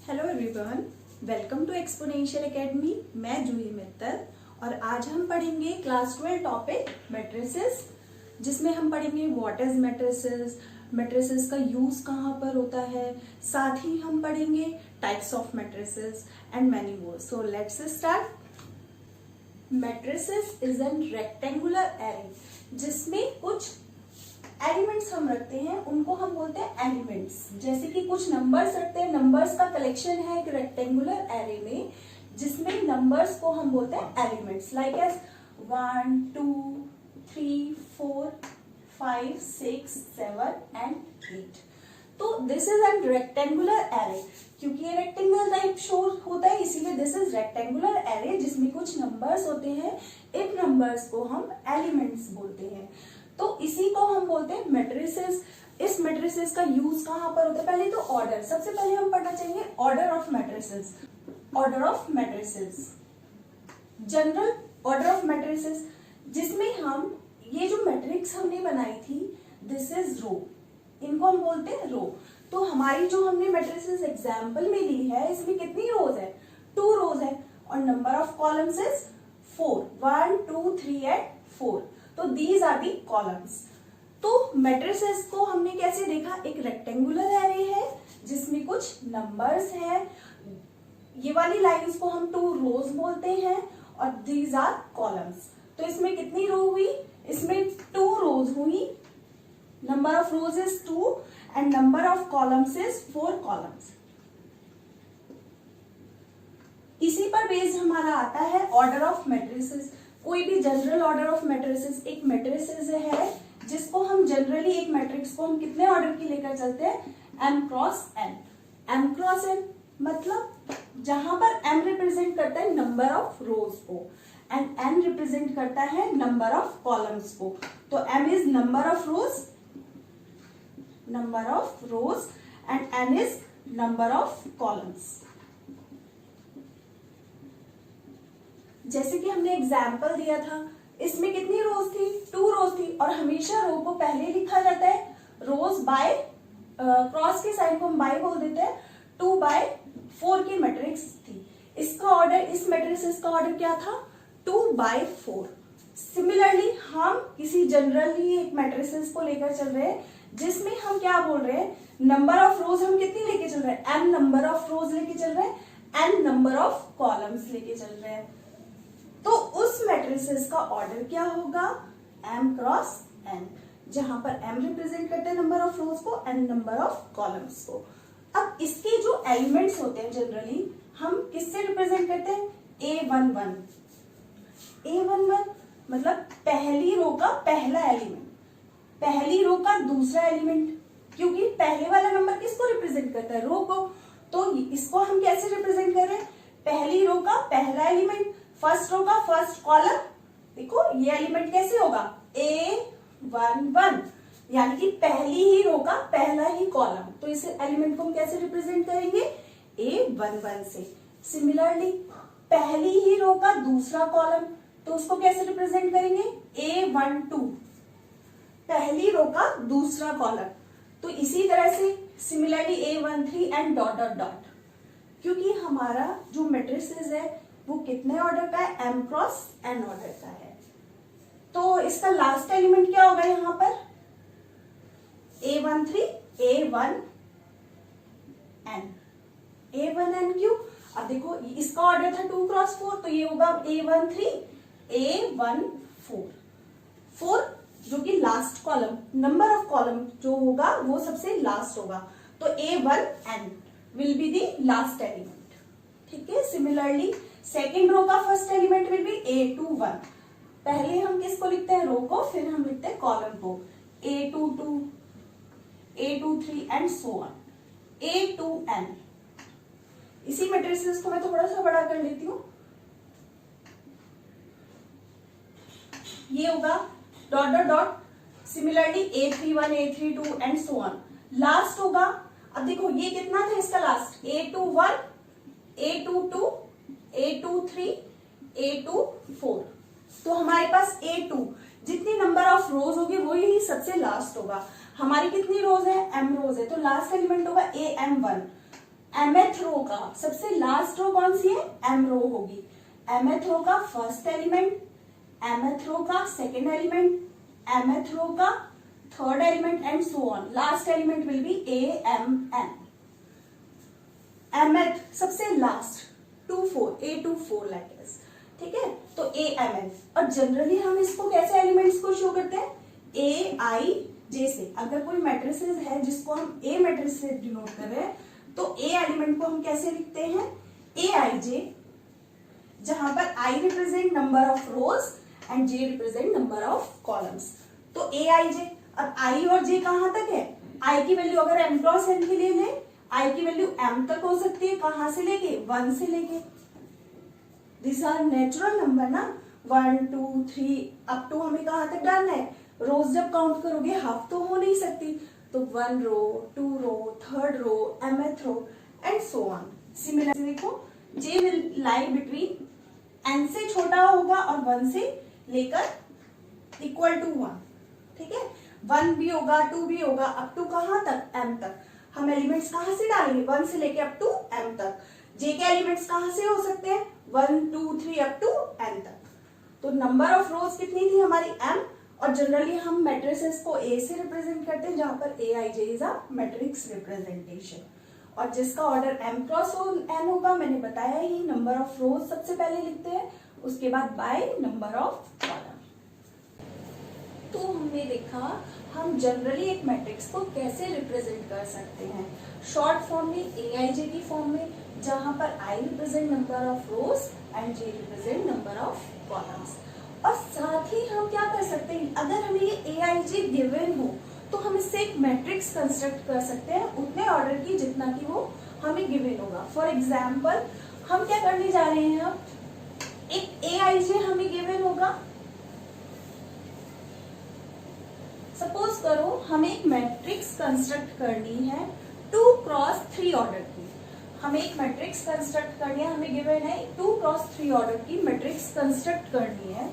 Hello everyone, welcome to Exponential Academy. मैं जूही मित्तल और आज हम पढ़ेंगे क्लास 12 टॉपिक मैट्रिसेस, जिसमें हम पढ़ेंगे व्हाट इज मैट्रिसेस, मैट्रिसेस का यूज कहाँ पर होता है, साथ ही हम पढ़ेंगे types of matrices and many more. So let's start. Matrices is an rectangular array, जिसमें कुछ एलिमेंट्स हम रखते हैं, उनको हम बोलते हैं एलिमेंट्स। जैसे कि कुछ नंबर्स रखते हैं, नंबर्स का कलेक्शन है एक रेक्टेंगुलर एरे में, जिसमें नंबर्स को हम बोलते हैं एलिमेंट्स, लाइक एज 1 2 3 4 5 6 7 एंड 8। तो this is an rectangular array. क्योंकि ये रेक्टेंगुलर टाइप शो होता है, इसीलिए दिस इज रेक्टेंगुलर एरे, जिसमें कुछ नंबर्स होते हैं। इन नंबर्स को हम एलिमेंट्स बोलते हैं। तो इसी को हम बोलते हैं मैट्रिसेस। इस मैट्रिसेस का यूज कहाँ पर होता है? पहले तो ऑर्डर, सबसे पहले हम पढ़ना चाहेंगे order of matrices. Order of matrices, general order of matrices, जिसमें हम ये जो मैट्रिक्स हमने बनाई थी, दिस इज रो, इनको हम बोलते हैं रो। तो हमारी जो हमने मैट्रिसेस एग्जाम्पल में ली है, इसमें कितनी रोज है? 2 रोज है, और number of columns is 4, 1 2 3 and 4। तो दीज आर दी कॉलम्स। तो मैट्रिसेस को हमने कैसे देखा? एक रेक्टेंगुलर एरे है जिसमें कुछ नंबर्स हैं। ये वाली लाइंस को हम 2 रोज बोलते हैं, और दीज आर कॉलम्स। तो इसमें कितनी रो हुई? इसमें 2 रोज हुई। Number of rows is 2 and number of columns is 4 columns. इसी पर बेस्ड हमारा आता है ऑर्डर ऑफ मैट्रिसेस। कोई भी जनरल ऑर्डर ऑफ मैट्रिसेस, एक मैट्रिसेस है जिसको हम जनरली, एक मैट्रिक्स को हम कितने ऑर्डर की लेकर चलते हैं? m cross n। m cross n मतलब जहां पर m रिप्रेजेंट करता है नंबर ऑफ रोज को एंड n रिप्रेजेंट करता है नंबर ऑफ कॉलम्स को। तो m is number of rose and n is number of columns. जैसे कि हमने एग्जाम्पल दिया था, इसमें कितनी रोज थी? 2 रोज थी, और हमेशा रो को पहले लिखा जाता है रोज बाय, क्रॉस के साइन को हम बाय बोल देते हैं। 2/4 की मैट्रिक्स थी। इसका ऑर्डर, इस मैट्रिक्स का ऑर्डर क्या था? 2/4। सिमिलरली हम किसी जनरली एक मैट्रिसेस को लेकर चल रहे हैं, जिसमें हम क्या बोल रहे हैं? नंबर ऑफ रोज हम कितनी लेके चल रहे हैं? m नंबर ऑफ रोज लेके चल रहे हैं, n नंबर ऑफ कॉलम्स लेके चल रहे हैं। तो उस मैट्रिसेस का ऑर्डर क्या होगा? m क्रॉस n, जहां पर m रिप्रेजेंट करते हैं नंबर ऑफ रोज को, n नंबर ऑफ कॉलम्स को। अब इसके जो एलिमेंट्स होते हैं जनरली हम किससे रिप्रेजेंट करते हैं? a11। a11 मतलब पहली रो का पहला एलिमेंट, पहली रो का दूसरा एलिमेंट, क्योंकि पहले वाला नंबर किसको रिप्रेजेंट करता है? रो को। तो इसको हम कैसे रिप्रेजेंट कर रहे हैं? पहली रो का पहला एलिमेंट, फर्स्ट रो का फर्स्ट कॉलम। देखो ये एलिमेंट कैसे होगा? a11, यानी कि पहली ही रो का पहला ही कॉलम। तो इस एलिमेंट को हम कैसे रिप्रेजेंट करेंगे? a11 से। सिमिलरली पहली ही रो का दूसरा कॉलम, तो उसको कैसे रिप्रेजेंट करेंगे? a12, पहली रो का दूसरा कॉलम। तो इसी तरह से similarly a13 and dot dot dot. क्योंकि हमारा जो मैट्रिसेस है वो कितने ऑर्डर का है? m क्रॉस n ऑर्डर का है। तो इसका लास्ट एलिमेंट क्या होगा यहां पर? a13 a1n, a1n क्यों? अब देखो इसका ऑर्डर था 2 क्रॉस 4, तो ये होगा a13 a14। 4 जो कि last column, number of column जो होगा वो सबसे लास्ट होगा। तो a1n will be the last element. ठीक है। सिमिलरली सेकेंड रो का first element will be a21। पहले हम किसको लिखते हैं? रो को, फिर हम लिखते हैं कॉलम को। a22 a23 and so on, a2n। इसी मैट्रिसेस को मैं थोड़ा सा बड़ा कर लेती हूँ। ये होगा dot dot dot. Similarly a31 a32 and so on. Last होगा, अब देखो ये कितना था इसका last? a21 a22 a23 a24। तो हमारे पास a2, जितनी नंबर ऑफ रोज होगी वही सबसे लास्ट होगा। हमारी कितनी रोज है? m रोज है, तो लास्ट एलिमेंट होगा am1। mth रो का सबसे लास्ट रो कौन सी है, m रो होगी। mth रो का फर्स्ट एलिमेंट, mth रो का सेकेंड एलिमेंट, mth रो का third element and so on. Last element will be a m n। mth सबसे लास्ट 2 4 a to 4 लेटर्स, ठीक है, तो a m n। और जनरली हम इसको कैसे एलिमेंट्स को शो करते हैं, a i j से। अगर कोई मैट्रिसेस है जिसको हम a मैट्रिक्स से डिनोट कर रहे हैं तो a एलिमेंट को हम कैसे लिखते हैं, a i j, जहां पर i represent number of rose and j represent number of columns. तो a i j, अब i और j कहां तक है, i की वैल्यू अगर m क्रॉस n के लिए लें, i की वैल्यू m तक हो सकती है, कहां से लेके, 1 से लेके। दिस आर नेचुरल नंबर ना, 1 2 3 अप टू हमें कहां तक डालना है, रोज जब काउंट करोगे हाफ तो हो नहीं सकती, तो 1 row 2 row third row mth row and so on. Similarly देखो j will lie between n से छोटा होगा और 1 से लेकर इक्वल टू 1, ठीक है, 1 भी होगा 2 भी होगा अप टू कहां तक, m तक। हम एलिमेंट्स कहां से डालेंगे, 1 से लेके अप टू m तक। j के एलिमेंट्स कहां से हो सकते हैं, 1 2 3 अप टू n तक। तो नंबर ऑफ रोज कितनी थी हमारी, m, और जनरली हम मैट्रिसेस को a से रिप्रेजेंट करते हैं, जहां पर a i j is a matrix representation. और जिसका ऑर्डर m क्रॉस n होगा, मैंने बताया ही, नंबर ऑफ रोज सबसे पहले लिखते हैं, उसके बाद बाय नंबर ऑफ कॉलम। तो हमने देखा हम जनरली एक मैट्रिक्स को कैसे रिप्रेजेंट कर सकते हैं, शॉर्ट फॉर्म में a i j की फॉर्म में, जहां पर i represent number of rose and j represent number of columns. और साथ ही हम क्या कर सकते हैं, अगर हमें ये a i j गिवन हो तो हम इससे एक मैट्रिक्स कंस्ट्रक्ट कर सकते हैं उतने ऑर्डर की जितना कि वो हमें गिवन होगा। फॉर एग्जाम्पल हम क्या करने जा रहे हैं, अब एक a i j हमें गिवन होगा, सपोज करो हमें एक मैट्रिक्स कंस्ट्रक्ट करनी है 2 क्रॉस 3 ऑर्डर की। हमें एक मैट्रिक्स कंस्ट्रक्ट करनी है, हमें गिवन है 2 क्रॉस 3 ऑर्डर की मैट्रिक्स कंस्ट्रक्ट करनी है।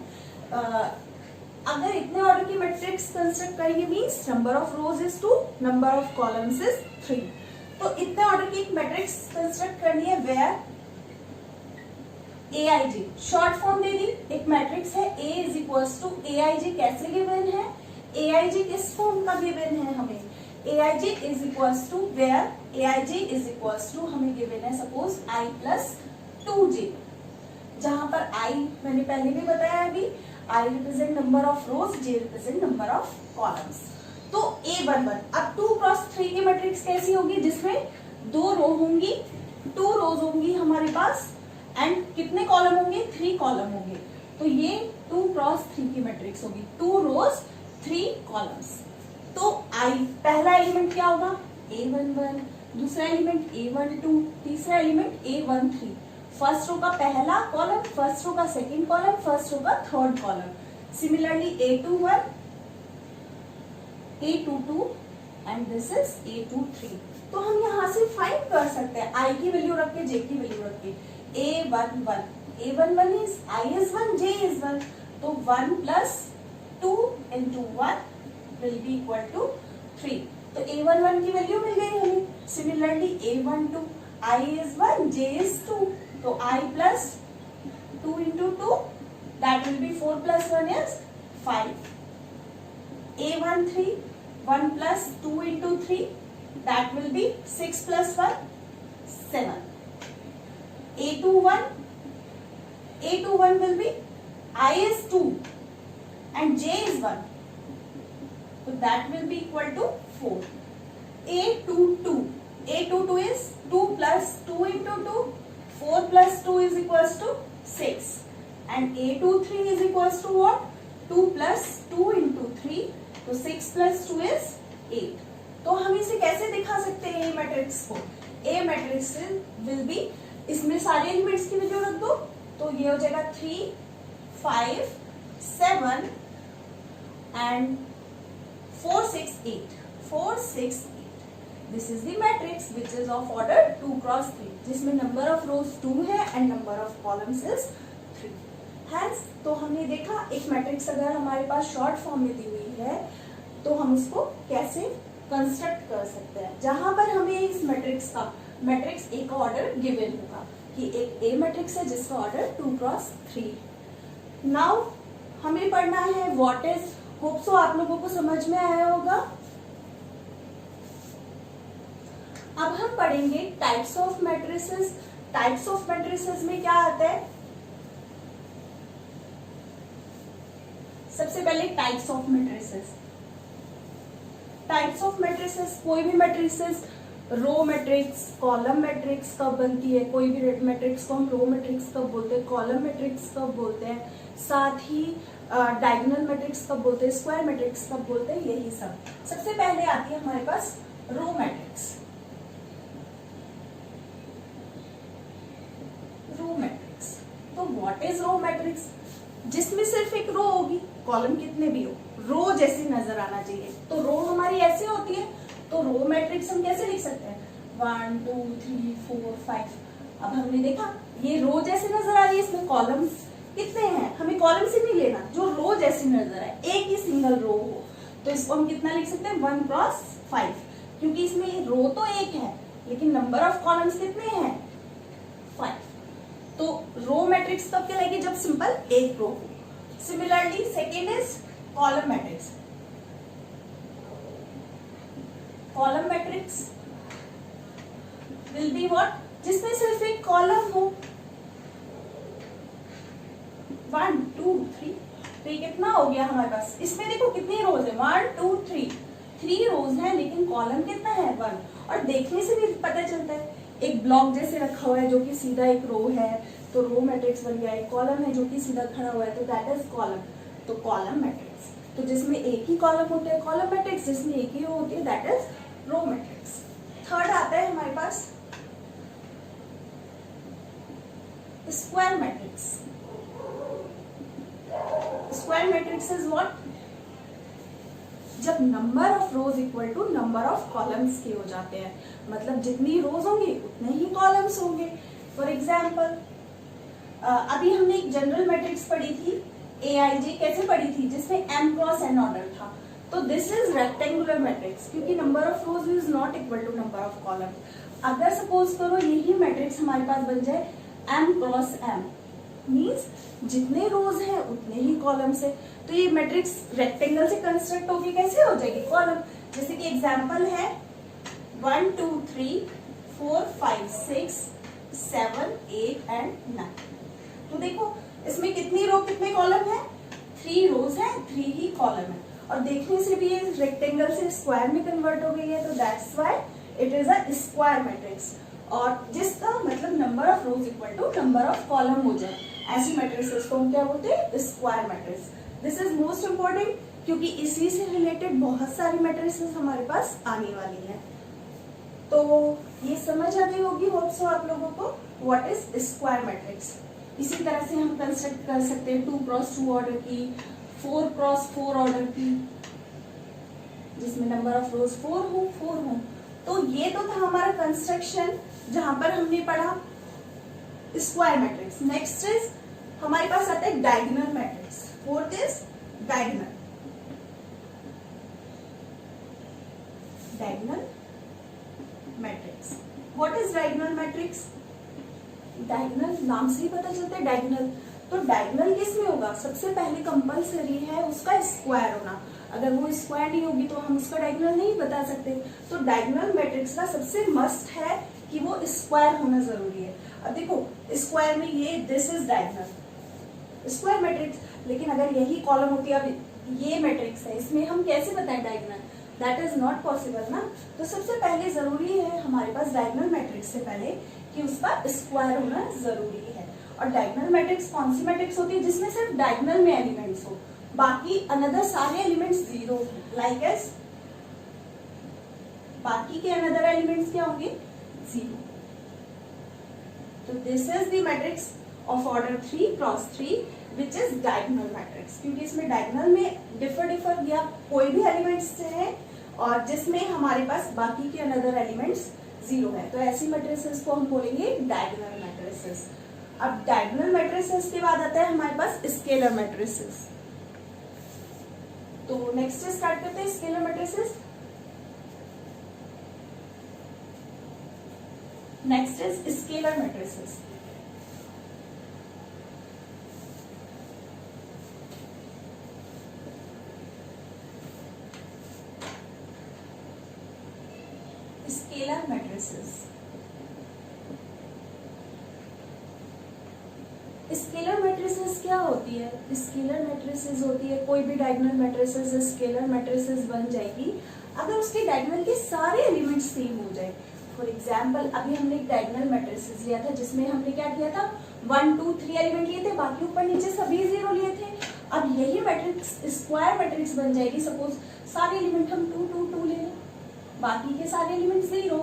अगर इतने ऑर्डर की मैट्रिक्स कंस्ट्रक्ट करेंगे means number of rows is 2, number of columns is 3। तो इतने ऑर्डर की एक मैट्रिक्स कंस्ट्रक्ट करनी है where a i j short form दे दी, एक मैट्रिक्स है a is equals to a i j, कैसे गिवन है, a i j किस फॉर्म का गिवन है हमें, a i j is equals to where a i j is equals to हमें गिवन है सपोज i प्लस 2j, जहां पर i मैंने पहले भी बताया अभी, i represent number of rose, j represent number of columns. तो a11 अब 2 क्रॉस 3 की मैट्रिक्स कैसी होगी, जिसमें 2 रो होंगी, 2 रोज होंगी हमारे पास एंड कितने कॉलम होंगे, 3 कॉलम होंगे। तो ये 2 क्रॉस 3 की मैट्रिक्स होगी, 2 रोज 3 कॉलम्स। तो i पहला एलिमेंट क्या होगा, a11, दूसरा एलिमेंट a12, तीसरा एलिमेंट a13, फर्स्ट रो का पहला कॉलम, फर्स्ट रो का सेकंड कॉलम, फर्स्ट रो का third column. Similarly a21, a22 and this is a23। तो हम यहाँ से फाइंड कर सकते हैं i की वैल्यू रख के, j की वैल्यू रख के, a11 is i is 1, j is 1, तो 1 प्लस 2 इंटू 1 विल बी इक्वल टू 3। तो a11 की वैल्यू मिल गई हमें। Similarly a12 i is 1, j is 2, तो i plus 2 into 2 that will be 4 plus 1 is 5। a13 1 plus 2 into 3 that will be 6 plus 1 7। a21 will be I is 2 and j is 1, so that will be equal to 4. a22 is 2 plus 2 into 2, 4 plus 2 is equals to 6, and a23 is equals to what, 2 plus 2 into 3, तो 6 plus 2 is 8। तो हम इसे कैसे दिखा सकते हैं ए matrix को, ए matrix will be, इसमें सारे एलिमेंट्स की वैल्यू रख दो, तो ये हो जाएगा 3 5 7 and 4 6 8, 4 6 8। This is the matrix which is of order 2 cross 3, जिसमें नंबर ऑफ रोज 2 है and number of columns is 3। Hence तो हमने देखा एक मैट्रिक्स अगर हमारे पास शॉर्ट फॉर्म में दी हुई है तो हम इसको कैसे कंस्ट्रक्ट कर सकते हैं, जहां पर हमें इस मैट्रिक्स ए का ऑर्डर गिवन होगा कि एक ए मैट्रिक्स है जिसका ऑर्डर 2x3। नाउ हमें पढ़ना है व्हाट इज, होप सो आप लोगों को समझ में आया होगा। अब हम पढ़ेंगे types of matrices. Types of matrices में क्या आता है, सबसे पहले types of matrices. Types of matrices, कोई भी matrices, row matrix, column matrix कब बनती है, कोई भी मैट्रिक्स को हम रो मैट्रिक्स कब बोलते हैं, कॉलम मैट्रिक्स कब बोलते हैं, साथ ही डायगोनल मैट्रिक्स कब बोलते हैं, स्क्वायर मैट्रिक्स कब बोलते हैं, यही सब। सबसे पहले आती है हमारे पास रो मैट्रिक्स। रो मैट्रिक्स, तो व्हाट इज रो मैट्रिक्स, जिसमें सिर्फ एक रो होगी, कॉलम कितने भी हो, रो जैसी नजर आना चाहिए। तो रो हमारी ऐसी होती है, तो रो मैट्रिक्स हम कैसे लिख सकते हैं, 1 2 3 4 5। अब हमने देखा ये रो जैसे नजर आ रही है, इसमें कॉलम्स कितने हैं, हमें कॉलम से नहीं लेना, जो रो जैसी नजर आए, एक ही सिंगल रो हो, तो इसको हम कितना लिख सकते हैं, 1x5, क्योंकि इसमें रो तो एक है लेकिन नंबर ऑफ कॉलम्स कितने हैं, 5। तो रो मैट्रिक्स तब कहलाएगी जब सिंपल एक रो हो। Similarly second is column matrix. Column matrix will be what, जिसमें सिर्फ एक कॉलम हो, 1 2 3। तो ये कितना हो गया हमारे पास, इसमें देखो कितनी रोज है, 1 2 3 रोज है, लेकिन कॉलम कितना है, 1। और देखने से भी पता चलता है, एक ब्लॉक जैसे रखा हुआ है जो कि सीधा एक रो है, तो रो मैट्रिक्स बन गया। एक कॉलम है जो कि सीधा खड़ा हुआ है, तो दैट इज कॉलम, तो कॉलम मैट्रिक्स। तो जिसमें एक ही कॉलम होता है कॉलम मैट्रिक्स, जिसमें एक ही रो होती है that is row matrix. Third आता है हमारे पास square matrix. Square matrix is what, जब number of rows equal to number of columns के हो जाते हैं, मतलब जितनी रोज होंगी उतने ही कॉलम्स होंगे। फॉर एग्जाम्पल अभी हमने एक जनरल मैट्रिक्स पढ़ी थी AIJ, कैसे पढ़ी थी, जिसमें m क्रॉस n ऑर्डर था। तो दिस इज रेक्टेंगुलर मैट्रिक्स, क्योंकि number of rows is not equal to number of columns. अगर सपोज करो यही मैट्रिक्स हमारे पास बन जाए m क्रॉस m, मीन्स जितने रोज हैं उतने ही कॉलम्स है, तो ये मैट्रिक्स रेक्टेंगल से कंस्ट्रक्ट होके कैसे हो जाएगी, कॉलम। जैसे कि एग्जांपल है 1 2 3 4 5 6 7 8 एंड 9। तो देखो इसमें कितनी रो कितने कॉलम है, 3 रोज है, 3 ही कॉलम है, और देखने से भी ये रेक्टेंगल से स्क्वायर में कन्वर्ट हो गई है, तो that's why it is a square matrix. और जिसका मतलब number of rows equal to number of column हो जाए, ऐसी मैट्रिक्स को हम क्या बोलते हैं, square matrix. This is most important, क्योंकि इसी से रिलेटेड बहुत सारी मैट्रिक्स हमारे पास आने वाली है। तो ये समझ आ गई होगी होप सो आप लोगों को व्हाट इज स्क्वायर मैट्रिक्स। इसी तरह से हम कंस्ट्रक्ट कर सकते हैं 2x2 ऑर्डर की, 4x4 ऑर्डर की, जिसमें नंबर ऑफ रोज 4 हो। तो ये तो था हमारा कंस्ट्रक्शन, जहां पर हमने पढ़ा स्क्वायर मैट्रिक्स। नेक्स्ट इज हमारे पास आता है diagonal matrix. Fourth is diagonal. Diagonal matrix, what is diagonal matrix, diagonal नाम से ही पता चलता है डायगोनल। तो डायगोनल किस में होगा, सबसे पहले कंपलसरी है उसका स्क्वायर होना, अगर वो स्क्वायर नहीं होगी तो हम उसका डायगोनल नहीं बता सकते। तो डायगोनल मैट्रिक्स का सबसे मस्ट है कि वो स्क्वायर होना जरूरी है। अब देखो स्क्वायर में ये this is diagonal square matrix, लेकिन अगर यही कॉलम होती है, अब ये मैट्रिक्स है, इसमें हम कैसे बताएं diagonal, that is not possible ना। तो सबसे पहले जरूरी है हमारे पास डायगोनल मैट्रिक्स से पहले कि उसका स्क्वायर होना जरूरी है। और डायगोनल मैट्रिक्स कौन सी मैट्रिक्स होती है, जिसमें सिर्फ डायगोनल में एलिमेंट्स हो, बाकी अनदर सारे एलिमेंट्स जीरो, लाइक एस बाकी के अनदर एलिमेंट्स क्या होंगे, जीरो। तो this is the matrix of order 3x3 which is diagonal matrix, क्योंकि इसमें डायगोनल में डिफर या कोई भी एलिमेंट्स है और जिसमें हमारे पास बाकी के अनदर एलिमेंट्स जीरो है, तो ऐसी मैट्रिसेस को हम बोलेंगे डायगोनल मैट्रिसेस। अब डायगोनल मैट्रिसेस के बाद आता है हमारे पास स्केलर मैट्रिसेस। तो नेक्स्ट स्टार्ट करते हैं scalar matrices. Next is scalar matrices. Scalar matrices, scalar matrices क्या होती है? स्केलर मैट्रिसेस होती है कोई भी डायगोनल मैट्रिसेस स्केलर मैट्रिसेस बन जाएगी अगर उसके डायगोनल के सारे एलिमेंट्स सेम हो जाए। फॉर एग्जाम्पल अभी हमने एक डायगोनल मैट्रिसेस लिया था जिसमें हमने क्या किया था, 1 2 3 एलिमेंट लिए थे, बाकी ऊपर नीचे सभी 0 लिए थे। अब यही मैट्रिक्स स्क्वायर मैट्रिक्स बन जाएगी। सपोज सारे एलिमेंट हम 2 2 2 ले लें, बाकी के सारे एलिमेंट 0,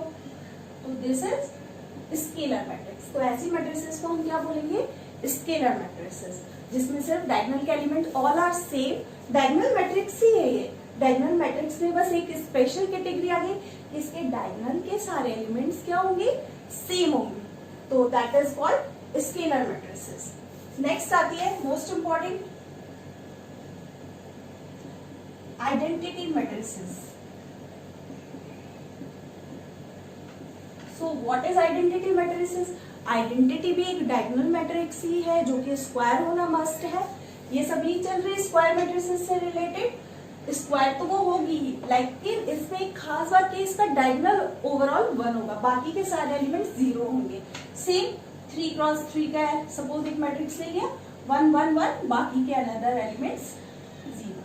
तो दिस इज स्केलर मैट्रिक्स। तो ऐसी मैट्रिसेस को हम क्या बोलेंगे? स्केलर मैट्रिसेस, जिसमें सिर्फ डायगोनल के element all are same. Diagonal matrix ही है ये। डायगोनल मैट्रिक्स में बस एक स्पेशल कैटेगरी आ गई कि इसके डायगोनल के सारे एलिमेंट्स क्या होंगे? सेम होंगे। तो that is called scalar matrices. Next आती है most important, identity matrices. So what is identity matrices? Identity भी एक डायगोनल मैट्रिक्स ही है जो कि स्क्वायर होना मस्ट है। ये सभी चल रही है स्क्वायर मैट्रिसेस से रिलेटेड। स्क्वायर तो वो होगी ही, लेकिन इसमें एक खास बात कि इसका डायगोनल ओवरऑल 1 होगा, बाकी के सारे एलिमेंट्स 0 होंगे। सेम 3 क्रॉस 3 का है, सपोज एक मैट्रिक्स ले लिया 1 1 1, बाकी के अनदर एलिमेंट्स 0।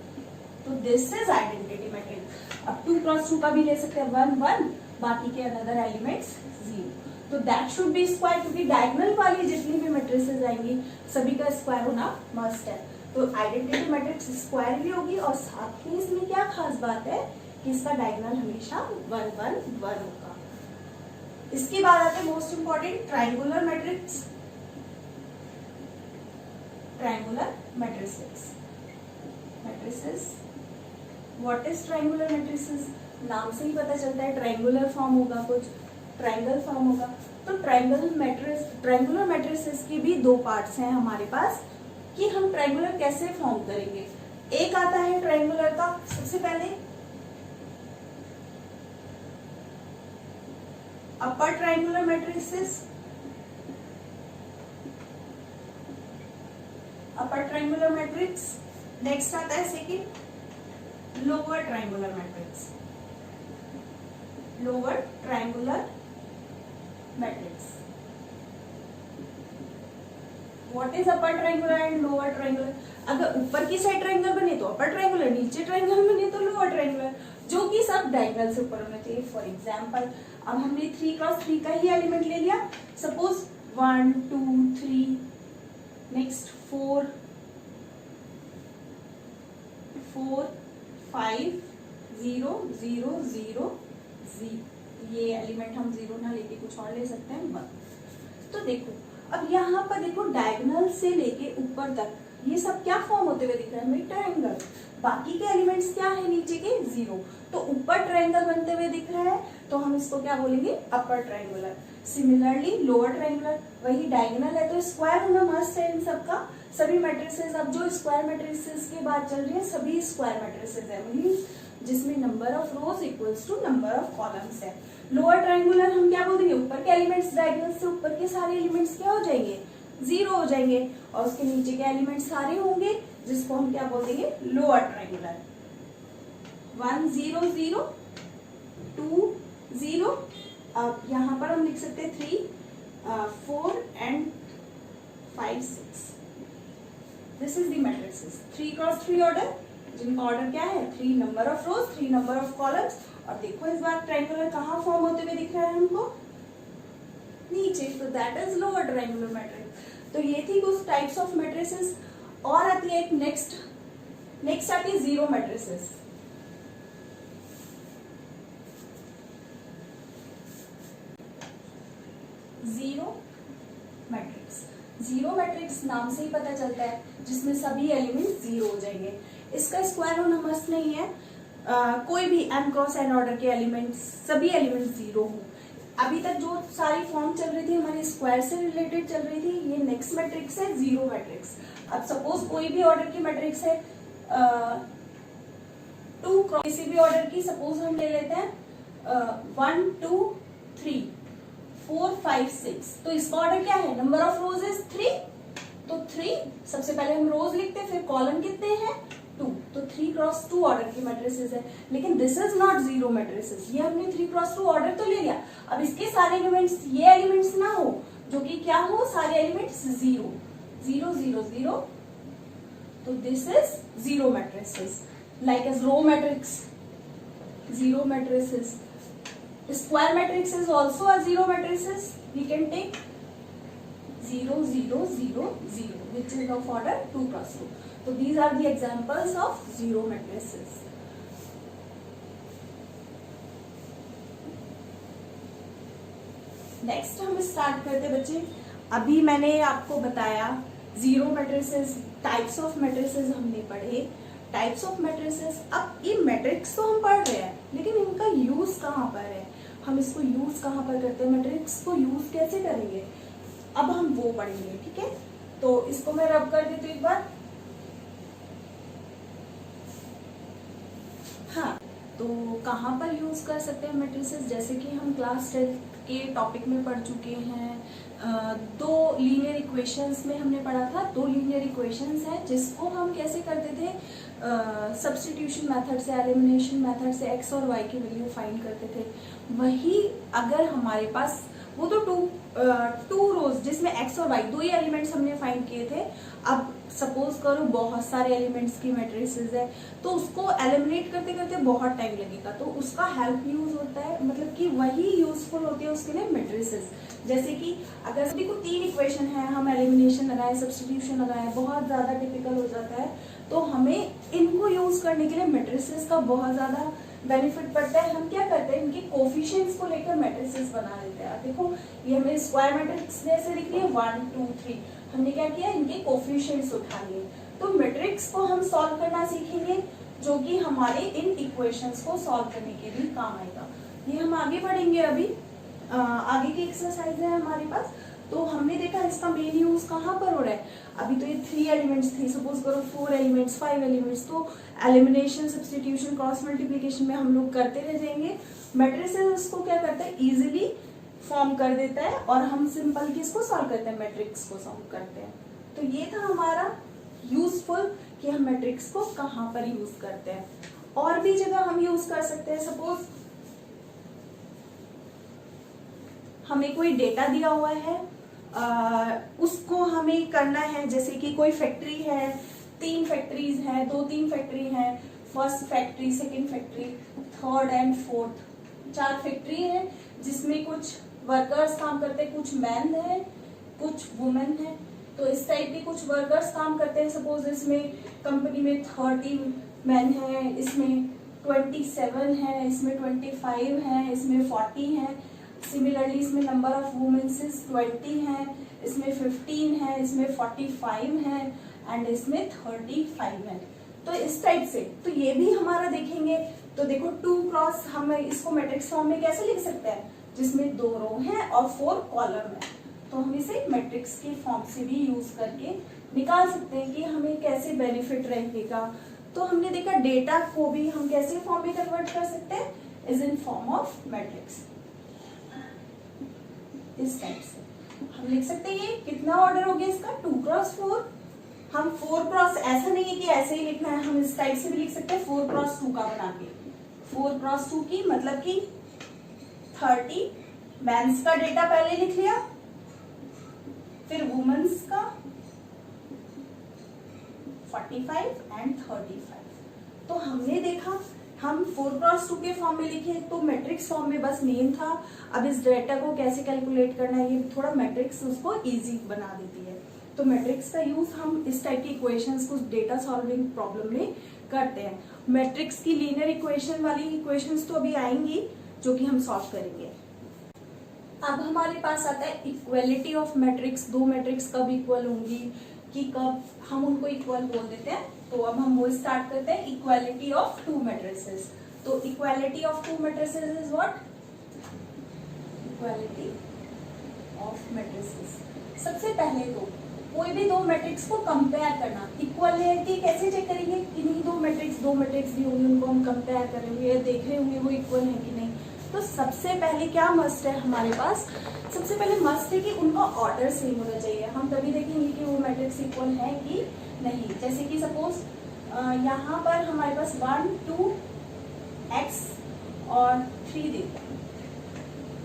तो दिस इज आइडेंटिटी मैट्रिक्स। अब 2 क्रॉस 2 का भी ले सकते हैं 1 1, बाकी के अनदर एलिमेंट्स 0। तो दैट शुड बी स्क्वायर, क्योंकि डायगोनल वाली जितनी भी मैट्रिसेस आएंगी सभी का स्क्वायर होना मस्ट है। तो आइडेंटिटी मैट्रिक्स स्क्वायर भी होगी और साथ ही इसमें क्या खास बात है कि इसका डायगोनल हमेशा 1 1 1 होगा। इसके बाद आते हैं most important triangular matrix. Triangular matrices, what is triangular matrices? नाम से ही पता चलता है ट्रायंगुलर फॉर्म होगा, कुछ ट्रायंगल फॉर्म होगा। तो ट्रायंगुलर मैट्रिसेस की भी 2 पार्ट्स हैं हमारे पास कि हम ट्रायंगुलर कैसे फॉर्म करेंगे। एक आता है ट्रायंगुलर का, सबसे पहले upper triangular matrices, upper triangular matrix. Next आता है second lower triangular matrix, lower triangular matrix. What is upper triangular and lower triangular? अगर ऊपर की साइड ट्रायंगल बने तो अपर ट्रायंगुलर, नीचे ट्रायंगल बने तो लोअर ट्रायंगुलर, जो कि सब डायगोनल से ऊपर होना चाहिए। फॉर एग्जांपल अब हमने 3 क्रॉस 3 का ही एलिमेंट ले लिया, सपोज 1 2 3, नेक्स्ट 4 4 5 0 0 0 0, ये एलिमेंट हम 0 ना लेके कुछ और ले सकते हैं 1। तो देखो अब यहाँ पर देखो डायगोनल से लेके ऊपर तक ये सब क्या फॉर्म होते हुए दिख रहा है? Mid triangle. बाकी के एलिमेंट्स क्या है नीचे के? 0। तो ऊपर ट्रायंगल बनते हुए दिख रहा है तो हम इसको क्या बोलेंगे? Upper triangular. Similarly lower triangular, वही डायगोनल है तो स्क्वायर होना मस्ट है इन सबका। सभी मैट्रिसेस, अब जो स्क्वायर मैट्रिसेस की बात चल रही है सभी स्क्वायर मैट्रिसेस है, मींस जिसमें number of rows equals to number of columns है। लोअर ट्रायंगुलर हम क्या बोल देंगे? ऊपर के एलिमेंट्स डायगोनल से ऊपर के सारे एलिमेंट्स क्या हो जाएंगे? 0 हो जाएंगे और उसके नीचे के एलिमेंट्स सारे होंगे, जिसको हम क्या बोल देंगे? Lower triangular. 1 0 0 2 0। अब यहाँ पर हम लिख सकते हैं 3 4 and 5 6। This is the matrices 3 cross 3 order, जिनका ऑर्डर क्या है? 3 number of rose 3 number of columns. और देखो इस बार ट्रायंगुलर कहाँ फॉर्म होते हुए दिख रहा है हमको? नीचे। तो that is lower triangular matrix. तो ये थी कुछ टाइप्स ऑफ मैट्रिसेस। और आती है एक नेक्स्ट आती है जीरो मैट्रिसेस। जीरो मैट्रिक्स नाम से ही पता चलता है, जिसमें सभी एलिमेंट 0 हो जाएंगे। इसका स्क्वायर होना मस्ट नहीं है। कोई भी m क्रॉस n ऑर्डर के एलिमेंट्स, सभी एलिमेंट 0 हो। अभी तक जो सारी फॉर्म चल रही थी हमारी स्क्वायर से रिलेटेड चल रही थी, ये नेक्स्ट मैट्रिक्स है जीरो मैट्रिक्स। अब सपोज कोई भी ऑर्डर की मैट्रिक्स है 2 क्रॉस, किसी भी ऑर्डर की, सपोज हम ले लेते हैं 1 2 3 4 5 6। तो इसका ऑर्डर क्या है? नंबर ऑफ रोज इज 3, तो 3 सबसे पहले हम रोज लिखते हैं, फिर कॉलम कितने हैं? 2, तो 3 क्रॉस 2 ऑर्डर की मैट्रिसेस है। लेकिन this is not zero matrices, ये हमने 3 क्रॉस 2 ऑर्डर तो ले लिया। अब इसके सारे एलिमेंट्स ये एलिमेंट्स ना हो जो कि क्या हो, सारे एलिमेंट्स 0 0 0 0, तो this is zero matrices. Like as row matrix, zero matrices. Square matrix is also a zero matrices. We can take 0 0 0 0, which is of order 2 cross 2. So these are the examples of zero matrices. Next हम start करते बच्चे। अभी मैंने आपको बताया zero matrices, types of matrices हमने पढ़े, types of matrices. अब ये मैट्रिक्स तो हम पढ़ रहे हैं, लेकिन इनका यूज कहाँ पर है, हम इसको यूज कहाँ पर करते हैं, मैट्रिक्स को यूज कैसे करेंगे, अब हम वो पढ़ेंगे। ठीक है, तो इसको मैं रब कर देती हूँ एक बार। हाँ, तो कहाँ पर यूज कर सकते हैं मैट्रिसेस, जैसे कि हम क्लास 10 के टॉपिक में पढ़ चुके हैं। 2 लीनियर इक्वेशंस में हमने पढ़ा था, 2 लीनियर इक्वेशंस हैं जिसको हम कैसे करते थे, सब्स्टिट्यूशन मेथड से, एलिमिनेशन मेथड से एक्स और वाई की वैल्यू फाइंड करते थे। वही अगर हमारे पास वो तो टू रोज जिसमें एक्स और वाई 2 ही एलिमेंट्स हमने फाइंड किए थे, अब सपोज करो बहुत सारे एलिमेंट्स की मैट्रिसेस है, तो उसको एलिमिनेट करते करते बहुत टाइम लगेगा, तो उसका हेल्प यूज होता है, मतलब कि वही यूजफुल होती है उसके लिए मैट्रिसेस। जैसे कि अगर सभी को 3 इक्वेशन है, हम एलिमिनेशन लगाए, सब्स्टिट्यूशन लगाए, बहुत ज्यादा टिपिकल हो जाता है, तो हमें इनको यूज करने के लिए मैट्रिसेस का बहुत ज्यादा बेनिफिट पड़ता है। हम क्या करते हैं, इनके कोफिशिएंट्स को लेकर मैट्रिसेस बना लेते हैं। देखो ये हमें स्क्वायर मैट्रिक्स जैसे दिख रही है 1 2 3, हमने क्या किया, इनके कोफिशिएंट्स उठा लिए। तो मैट्रिक्स को हम सॉल्व करना सीखेंगे, जो कि हमारे इन इक्वेशंस को सॉल्व करने के लिए काम आएगा। ये हम आगे बढ़ेंगे। अभी आगे की एक्सरसाइज है हमारे पास। तो हमने देखा इसका मेन यूज कहाँ पर हो रहा है। अभी तो ये 3 एलिमेंट्स थे, सपोज करो 4 एलिमेंट्स 5 एलिमेंट्स, तो एलिमिनेशन, सब्स्टिट्यूशन, क्रॉस मल्टीप्लिकेशन में हम लोग करते रह जाएंगे। मैट्रिसेस को क्या करता है, इजिली फॉर्म कर देता है, और हम सिंपल किसको सॉल्व करते हैं, मैट्रिक्स को सॉल्व करते हैं। तो ये था हमारा यूजफुल कि हम मैट्रिक्स को कहाँ पर यूज करते हैं। और भी जगह हम यूज कर सकते हैं। सपोज हमें कोई डेटा दिया हुआ है, उसको हमें करना है, जैसे कि कोई फैक्ट्री है, 3 फैक्ट्रीज है, 2-3 फैक्ट्री है, first factory, second factory, third and fourth, 4 factory है जिसमें कुछ वर्कर्स काम करते हैं, कुछ मैन है, कुछ वुमेन है। तो इस टाइप के कुछ वर्कर्स काम करते हैं। सपोज इसमें कंपनी में 30 मैन है, इसमें 27 है, इसमें 25 है, इसमें 40 है। सिमिलरली इसमें नंबर ऑफ वुमेन्स 20 है, इसमें 15 है, इसमें 45 है, एंड इसमें 35 है। तो इस टाइप से, तो ये भी हमारा देखेंगे। तो देखो 2 क्रॉस हम इसको मैट्रिक्स फॉर्म में कैसे लिख सकते हैं, जिसमें 2 रो है और 4 कॉलम है। तो हम इसे मैट्रिक्स के फॉर्म से भी यूज करके निकाल सकते हैं कि हमें कैसे बेनिफिट रहेगा। तो हमने देखा डेटा को भी हम कैसे फॉर्म में कन्वर्ट कर सकते हैं, is in form of matrix. इस टाइप से हम लिख सकते हैं। ये कितना ऑर्डर हो गया इसका, 2 क्रॉस 4। हम 4 क्रॉस, ऐसा नहीं है कि ऐसे ही लिखना है, हम इस टाइप से भी लिख सकते हैं 4 क्रॉस 2 का बना के। 4 क्रॉस 2 की मतलब कि 30 मेंस का डेटा पहले लिख लिया, फिर वुमेन्स का 45 एंड 35। तो हमने देखा हम 4 क्रॉस 2 के फॉर्म में लिखे, तो मैट्रिक्स फॉर्म में बस मेन था। अब इस डेटा को कैसे कैलकुलेट करना है, ये थोड़ा मैट्रिक्स उसको इजी बना देती है। तो मैट्रिक्स का यूज हम इस टाइप की इक्वेशंस को डेटा सॉल्विंग प्रॉब्लम में करते हैं। मैट्रिक्स की लीनियर इक्वेशन वाली इक्वेशंस तो अभी आएंगी, जो कि हम सॉल्व करेंगे। अब हमारे पास आता है इक्वलिटी ऑफ मैट्रिक्स। 2 मैट्रिक्स कब इक्वल होंगी, कि कब हम उनको इक्वल बोल देते हैं। तो अब हम वो स्टार्ट करते हैं, इक्वालिटी ऑफ 2 मैट्रिसेस। तो equality of 2 matrices is what, equality of matrices. सबसे पहले तो कोई भी 2 मैट्रिक्स को कंपेयर करना। इक्वालिटी कैसे चेक करेंगे, किन्हीं 2 मैट्रिक्स दी होंगी, उनको हम कंपेयर करेंगे, देख रहे होंगे वो इक्वल है कि नहीं। तो सबसे पहले क्या मस्ट है हमारे पास, सबसे पहले मस्ट है कि उनका ऑर्डर सेम होना चाहिए। हम तभी देखेंगे कि वो मैट्रिक्स इक्वल है कि नहीं। जैसे कि सपोज यहाँ पर हमारे पास 1 2 x और 3 देते हैं,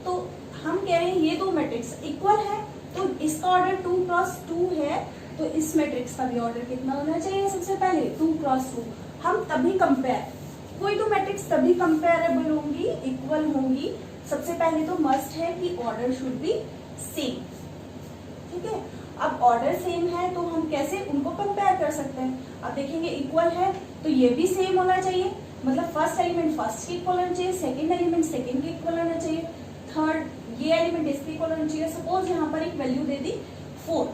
तो हम कह रहे हैं ये दो मैट्रिक्स इक्वल है, तो इसका ऑर्डर 2 क्रॉस 2 है, तो इस मैट्रिक्स का भी ऑर्डर कितना होना चाहिए, सबसे पहले 2 क्रॉस 2। हम तभी कंपेयर, कोई तो मैट्रिक्स तभी कंपेरेबल होंगी, इक्वल होंगी, सबसे पहले तो मस्ट है कि ऑर्डर शुड बी सेम। ठीक है, अब ऑर्डर सेम है तो हम कैसे उनको कंपेयर कर सकते हैं। अब देखेंगे इक्वल है तो ये भी सेम होना चाहिए, मतलब फर्स्ट एलिमेंट फर्स्ट के इक्वल होना चाहिए, सेकंड एलिमेंट सेकंड के इक्वल होना चाहिए, थर्ड ये एलिमेंट इसके इक्वल होना चाहिए। सपोज यहाँ पर एक वैल्यू दे दी 4,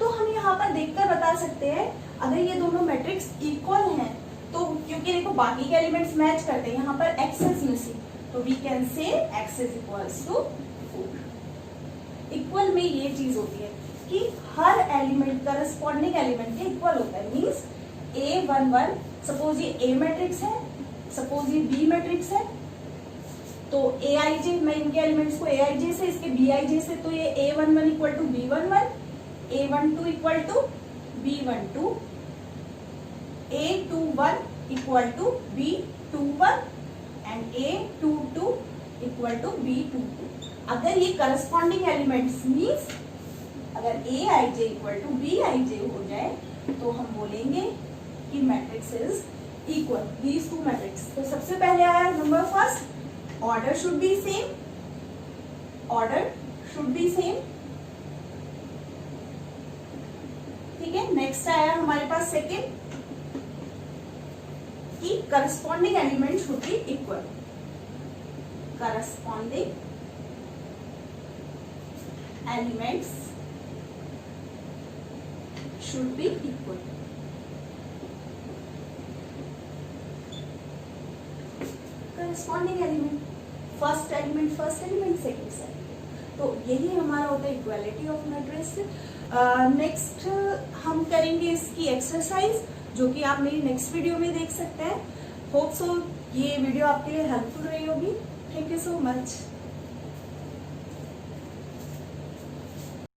तो हम यहाँ पर देखकर बता सकते हैं अगर ये दोनों मैट्रिक्स इक्वल हैं, तो क्योंकि देखो बाकी के एलिमेंट्स मैच करते हैं, यहाँ पर x इज मिसिंग, तो we can say x is equals to 4। Equal में ये चीज होती है कि हर एलिमेंट करस्पॉन्डिंग एलिमेंट के इक्वल होता है, मींस A11 सपोज ये A मैट्रिक्स है, सपोज ये B मैट्रिक्स है, तो Aij, मैं इनके एलिमेंट्स को Aij से इसके Bij से, तो ये A11 equal to B11, A12 equal to B12, A21 equal to B21 and A22 equal to B22। अगर ये करस्पॉन्डिंग एलिमेंट्स मींस अगर Aij इक्वल टू Bij हो जाए तो हम बोलेंगे कि matrix is equal, these two matrix. तो सबसे पहले आया number first, order should be same, order should be same. ठीक है, नेक्स्ट आया हमारे पास सेकेंड कि corresponding element should be equal, corresponding elements should be equal। Corresponding element first element second second, तो यही हमारा होता है इक्वालिटी ऑफ मैट्रिक्स। नेक्स्ट हम करेंगे इसकी एक्सरसाइज, जो कि आप मेरी नेक्स्ट वीडियो में देख सकते हैं। होप सो ये वीडियो आपके लिए हेल्पफुल रही होगी। Thank you so much.